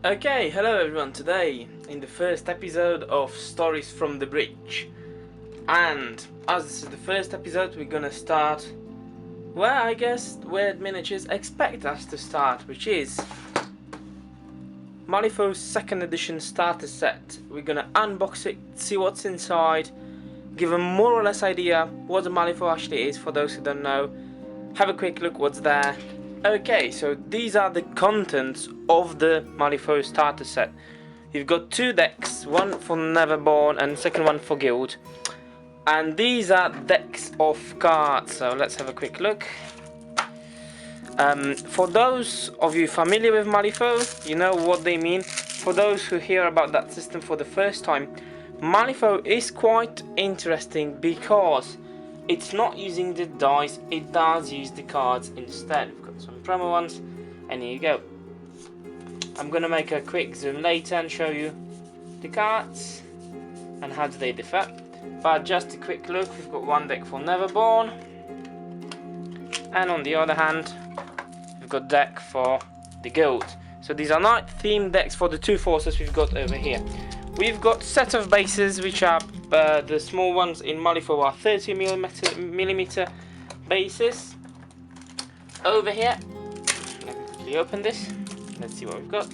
Okay, hello everyone. Today, in the first episode of Stories from the Bridge, and as this is the first episode, we're gonna start where I guess Wyrd Miniatures expect us to start, which is Malifaux's 2nd edition starter set. We're gonna unbox it, see what's inside, give a more or less idea what the Malifaux actually is for those who don't know, have a quick look what's there. Okay, so these are the contents of the Malifaux Starter Set. You've got 2 decks, one for Neverborn and second one for Guild. And these are decks of cards, so let's have a quick look. For those of you familiar with Malifaux, you know what they mean. For those who hear about that system for the first time, Malifaux is quite interesting because it's not using the dice, it does use the cards instead. We've got some promo ones, and here you go. I'm gonna make a quick zoom later and show you the cards and how do they differ. But just a quick look, we've got one deck for Neverborn, and on the other hand, we've got deck for the Guild. So these are night themed decks for the 2 forces we've got over here. We've got set of bases which are the small ones in Malifaux are 30mm bases. Over here, let me quickly open this. Let's see what we've got.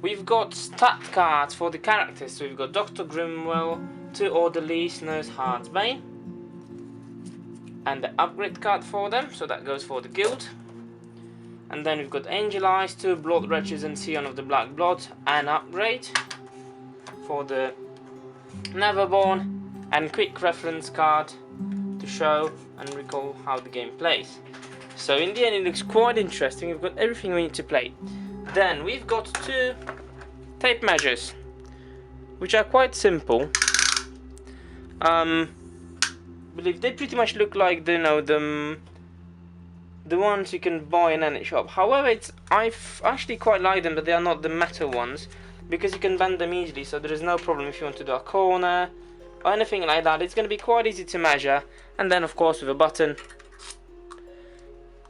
We've got stat cards for the characters. So we've got Dr. Grimwell, 2 Orderlies, Nurse Heartsbane, and the upgrade card for them. So that goes for the Guild. And then we've got Angel Eyes, 2 Blood Wretches, and Scion of the Black Blood, and upgrade for the Neverborn, and quick reference card to show and recall how the game plays. So in the end it looks quite interesting. We've got everything we need to play. Then we've got 2 tape measures which are quite simple. Believe they pretty much look like the ones you can buy in any shop. However, I've actually quite like them, but they are not the metal ones, because you can bend them easily, so there is no problem if you want to do a corner or anything like that. It's going to be quite easy to measure, and then of course with a button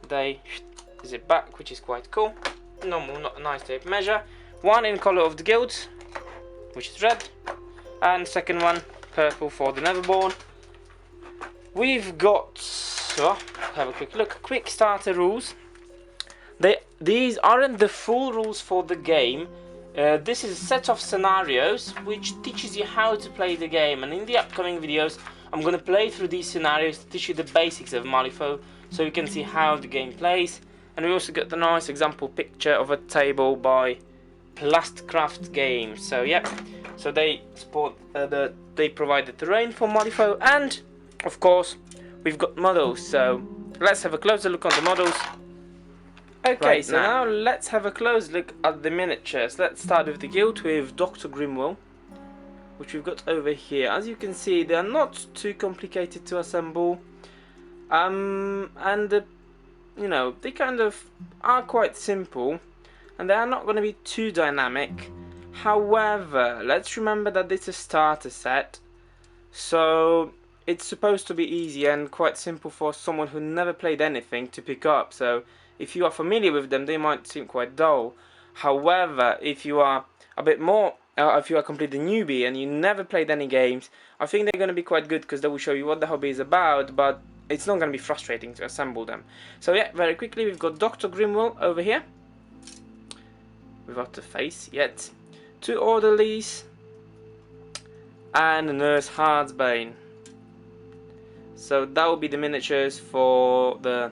they zip back, which is quite cool. Normal, not a nice tape measure. One in colour of the Guild, which is red, and second one purple for the Neverborn. We've got, so have a quick look, quick starter rules. These aren't the full rules for the game. This is a set of scenarios which teaches you how to play the game, and in the upcoming videos I'm going to play through these scenarios to teach you the basics of Malifaux so you can see how the game plays. And we also got the nice example picture of a table by Plastcraft Games. So yeah, so they they provide the terrain for Malifaux, and of course we've got models. So let's have a closer look on the models. Okay, so now let's have a close look at the miniatures. Let's start with the Guild with Dr. Grimwell, which we've got over here. As you can see, they are not too complicated to assemble, and you know, they kind of are quite simple, and they are not going to be too dynamic. However, let's remember that it's a starter set, so it's supposed to be easy and quite simple for someone who never played anything to pick up. So if you are familiar with them, they might seem quite dull. However, if you are a bit more, if you are completely newbie and you never played any games, I think they're going to be quite good because they will show you what the hobby is about, but it's not going to be frustrating to assemble them. So yeah, very quickly, we've got Dr. Grimwell over here, without the face yet, 2 Orderlies, and Nurse Heartsbane. So that will be the miniatures for the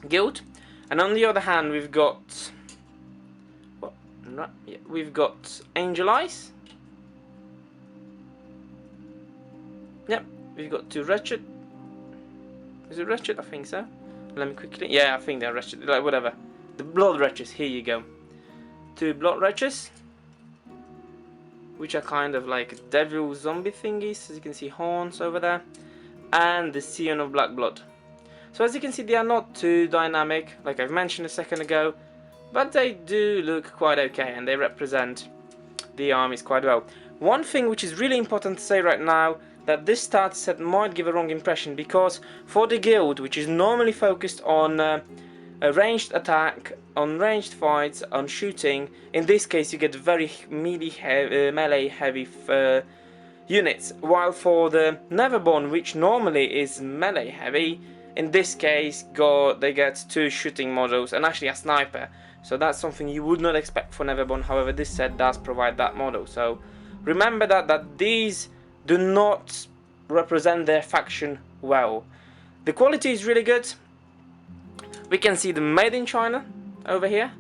Guild. And on the other hand, we've got Angel Eyes. Yep, we've got 2 Wretched. Is it Wretched? I think so. Let me quickly. Yeah, I think they're Wretched. Like whatever. The Blood Wretches. Here you go. 2 Blood Wretches, which are kind of like devil zombie thingies. As you can see, horns over there, and the Scion of Black Blood. So as you can see, they are not too dynamic, like I've mentioned a second ago, but they do look quite okay, and they represent the armies quite well. One thing which is really important to say right now, that this starter set might give a wrong impression, because for the Guild, which is normally focused on a ranged attack, on ranged fights, on shooting. In this case you get very melee heavy units, while for the Neverborn, which normally is melee heavy, in this case they get 2 shooting models and actually a sniper. So that's something you would not expect for Neverborn. However, this set does provide that model. So remember that these do not represent their faction well. The quality is really good. We can see the made in China over here,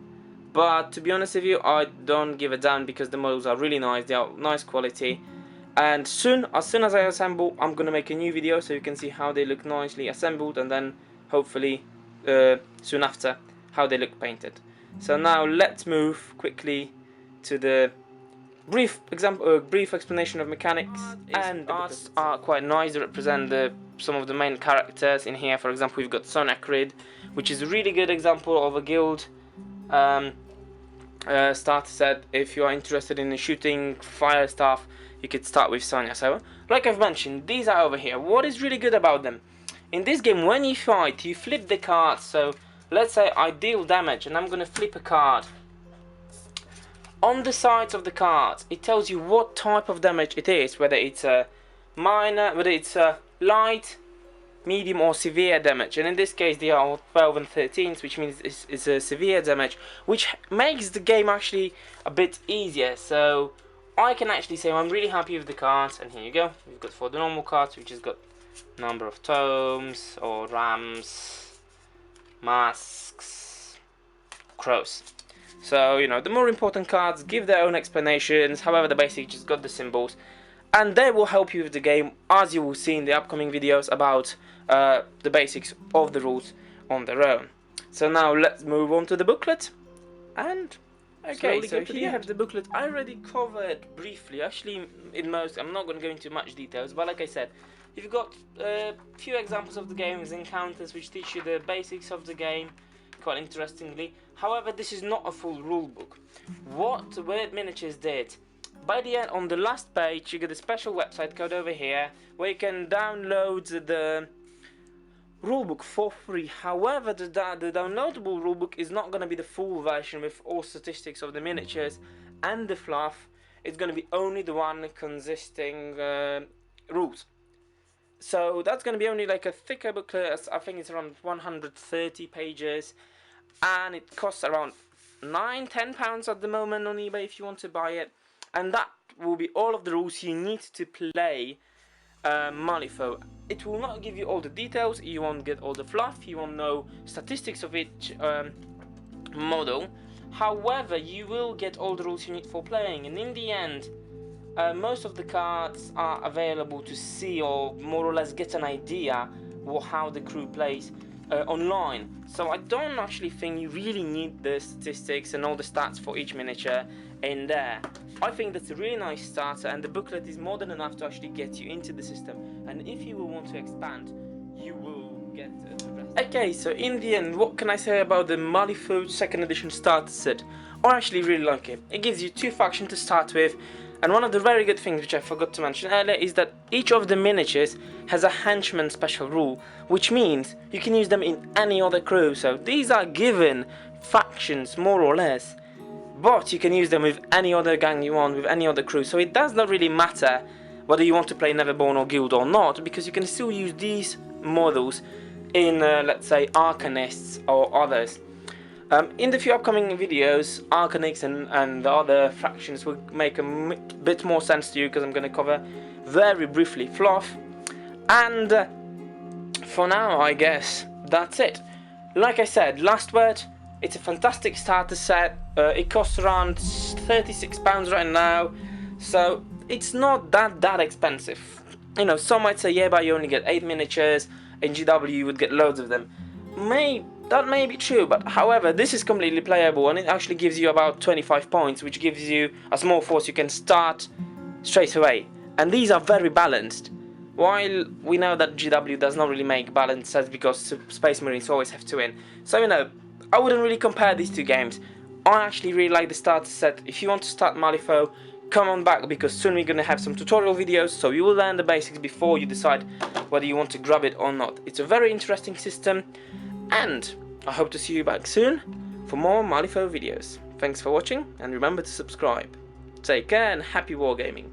but to be honest with you, I don't give a damn because the models are really nice. They are nice quality. And as soon as I assemble, I'm gonna make a new video so you can see how they look nicely assembled, and then hopefully soon after how they look painted. So now let's move quickly to the brief explanation of mechanics. And arts are quite nice. They represent some of the main characters in here. For example, we've got Sonacrid, which is a really good example of a guild starter set. If you are interested in the shooting fire stuff, you could start with Sonya. So, like I've mentioned, these are over here. What is really good about them? In this game, when you fight, you flip the cards. So, let's say I deal damage and I'm going to flip a card. On the sides of the cards, it tells you what type of damage it is, whether it's a minor, whether it's a light, medium or severe damage. And in this case, they are all 12 and 13s, which means it's a severe damage, which makes the game actually a bit easier. So I can actually say I'm really happy with the cards, and here you go. We've got for the normal cards, which has got number of tomes or rams, masks, crows. So, you know, the more important cards give their own explanations. However, the basic just got the symbols, and they will help you with the game, as you will see in the upcoming videos about the basics of the rules on their own. So now let's move on to the booklet. And okay, so here you have the booklet. I already covered briefly, actually in most. I'm not going to go into much details, but like I said, you've got a few examples of the game's encounters which teach you the basics of the game, quite interestingly. However, this is not a full rule book. What Wyrd Miniatures did, by the end, on the last page, you get a special website code over here where you can download the rulebook for free. However, the downloadable rulebook is not going to be the full version with all statistics of the miniatures and the fluff. It's going to be only the one consisting rules. So that's going to be only like a thicker booklet. I think it's around 130 pages, and it costs around £9–10 at the moment on eBay if you want to buy it. And that will be all of the rules you need to play Malifaux. It will not give you all the details, you won't get all the fluff, you won't know statistics of each model. However, you will get all the rules you need for playing, and in the end, most of the cards are available to see or more or less get an idea how the crew plays online. So I don't actually think you really need the statistics and all the stats for each miniature in there. I think that's a really nice starter, and the booklet is more than enough to actually get you into the system, and if you will want to expand, you will get the rest. Okay, so in the end, what can I say about the Malifaux 2nd edition starter set? I actually really like it. It gives you 2 factions to start with, and one of the very good things which I forgot to mention earlier is that each of the miniatures has a henchman special rule, which means you can use them in any other crew. So these are given factions more or less, but you can use them with any other gang you want, with any other crew. So it does not really matter whether you want to play Neverborn or Guild or not, because you can still use these models in, let's say, Arcanists or others. In the few upcoming videos, Arcanists and the other factions will make a bit more sense to you, because I'm going to cover very briefly fluff. And for now, I guess that's it. Like I said, last word, it's a fantastic starter set. It costs around £36 right now, so it's not that expensive. You know, some might say, yeah, but you only get 8 miniatures. In GW you would get loads of them. That may be true, but however, this is completely playable, and it actually gives you about 25 points, which gives you a small force you can start straight away. And these are very balanced. While we know that GW does not really make balanced sets because Space Marines always have to win. So, you know, I wouldn't really compare these 2 games. I actually really like the starter set. If you want to start Malifaux, come on back, because soon we're going to have some tutorial videos, so you will learn the basics before you decide whether you want to grab it or not. It's a very interesting system, and I hope to see you back soon for more Malifaux videos. Thanks for watching, and remember to subscribe. Take care and happy wargaming.